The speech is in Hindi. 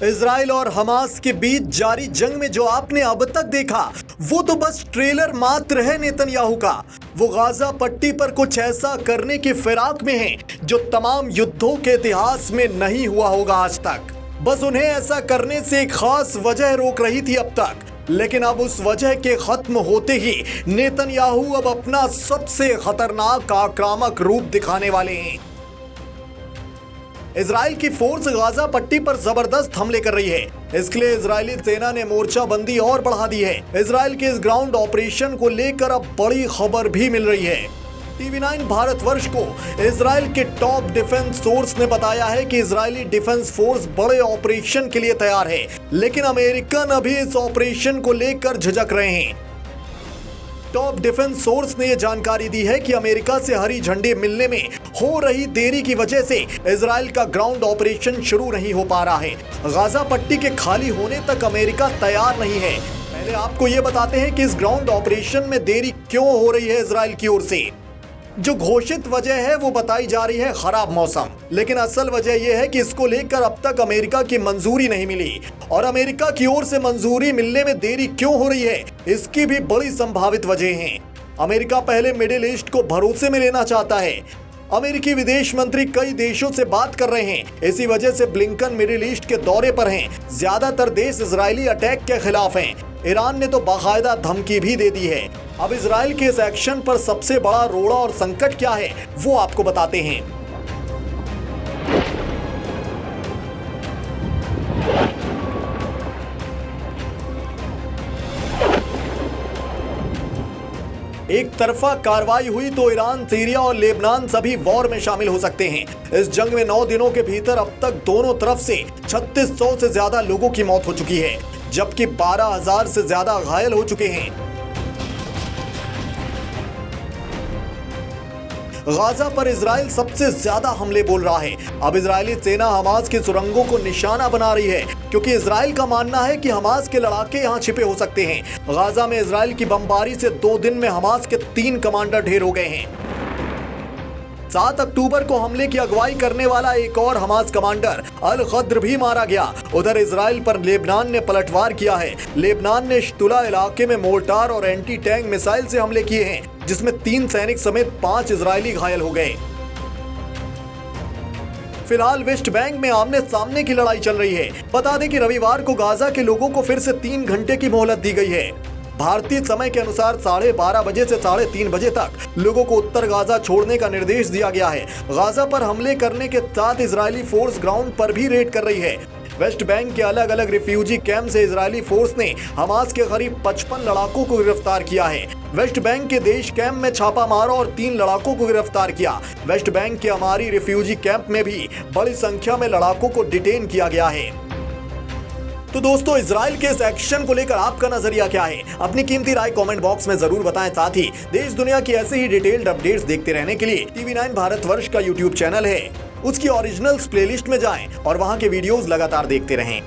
इजराइल और हमास के बीच जारी जंग में जो आपने अब तक देखा वो तो बस ट्रेलर मात्र है नेतन्याहू का। वो गाजा पट्टी पर कुछ ऐसा करने की फिराक में है जो तमाम युद्धों के इतिहास में नहीं हुआ होगा आज तक। बस उन्हें ऐसा करने से एक खास वजह रोक रही थी अब तक, लेकिन अब उस वजह के खत्म होते ही नेतन्याहू अब अपना सबसे खतरनाक आक्रामक रूप दिखाने वाले हैं। इजराइल की फोर्स गाजा पट्टी पर जबरदस्त हमले कर रही है। इसके लिए इजरायली सेना ने मोर्चाबंदी और बढ़ा दी है। इजराइल के इस ग्राउंड ऑपरेशन को लेकर अब बड़ी खबर भी मिल रही है। TV9 भारतवर्ष को इजराइल के टॉप डिफेंस सोर्स ने बताया है कि इजरायली डिफेंस फोर्स बड़े ऑपरेशन के लिए तैयार है, लेकिन अमेरिकन अभी इस ऑपरेशन को लेकर झिझक रहे हैं। टॉप डिफेंस सोर्स ने यह जानकारी दी है कि अमेरिका से हरी झंडी मिलने में हो रही देरी की वजह से इजराइल का ग्राउंड ऑपरेशन शुरू नहीं हो पा रहा है। गाजा पट्टी के खाली होने तक अमेरिका तैयार नहीं है। पहले आपको यह बताते हैं कि इस ग्राउंड ऑपरेशन में देरी क्यों हो रही है इजराइल की ओर से। जो घोषित वजह है वो बताई जा रही है खराब मौसम, लेकिन असल वजह यह है कि इसको लेकर अब तक अमेरिका की मंजूरी नहीं मिली। और अमेरिका की ओर से मंजूरी मिलने में देरी क्यों हो रही है, इसकी भी बड़ी संभावित वजह है। अमेरिका पहले मिडिल ईस्ट को भरोसे में लेना चाहता है। अमेरिकी विदेश मंत्री कई देशों से बात कर रहे हैं। इसी वजह से ब्लिंकन मिडिल ईस्ट के दौरे पर हैं। ज्यादातर देश इजरायली अटैक के खिलाफ हैं। ईरान ने तो बाकायदा धमकी भी दे दी है। अब इजराइल के इस एक्शन पर सबसे बड़ा रोड़ा और संकट क्या है वो आपको बताते हैं। एक तरफा कार्रवाई हुई तो ईरान, सीरिया और लेबनान सभी वॉर में शामिल हो सकते हैं। इस जंग में 9 दिनों के भीतर अब तक दोनों तरफ से 3600 से ज्यादा लोगों की मौत हो चुकी है, जबकि 12,000 से ज्यादा घायल हो चुके हैं। गाजा पर इजराइल सबसे ज्यादा हमले बोल रहा है। अब इजरायली सेना हमास की सुरंगों को निशाना बना रही है, क्योंकि इजराइल का मानना है कि हमास के लड़ाके यहां छिपे हो सकते हैं। गाजा में इजराइल की बमबारी से 2 दिन में हमास के 3 कमांडर ढेर हो गए हैं। 7 अक्टूबर को हमले की अगुवाई करने वाला एक और हमास कमांडर अल खद्र भी मारा गया। उधर इजराइल पर लेबनान ने पलटवार किया है। लेबनान ने शुतुला इलाके में मोर्टार और एंटी टैंक मिसाइल से हमले किए हैं, जिसमें 3 सैनिक समेत 5 इजरायली घायल हो गए। फिलहाल वेस्ट बैंक में आमने सामने की लड़ाई चल रही है। बता दें कि रविवार को गाजा के लोगों को फिर से 3 घंटे की मोहलत दी गई है। भारतीय समय के अनुसार 12:30 बजे से 3:30 बजे तक लोगों को उत्तर गाजा छोड़ने का निर्देश दिया गया है। गाजा पर हमले करने के साथ इजरायली फोर्स ग्राउंड पर भी रेड कर रही है। वेस्ट बैंक के अलग अलग रिफ्यूजी कैंप से इजरायली फोर्स ने हमास के करीब 55 लड़ाकों को गिरफ्तार किया है। वेस्ट बैंक के देश कैंप में छापा मारा और 3 लड़ाकों को गिरफ्तार किया। वेस्ट बैंक के हमारी रिफ्यूजी कैंप में भी बड़ी संख्या में लड़ाकों को डिटेन किया गया है। तो दोस्तों, इजराइल के इस एक्शन को लेकर आपका नजरिया क्या है? अपनी कीमती राय कमेंट बॉक्स में जरूर बताएं। साथ ही देश दुनिया की ऐसे ही डिटेल्ड अपडेट्स देखते रहने के लिए TV9 भारतवर्ष का YouTube चैनल है, उसकी ओरिजिनल्स प्लेलिस्ट में जाएं और वहां के वीडियोस लगातार देखते रहें।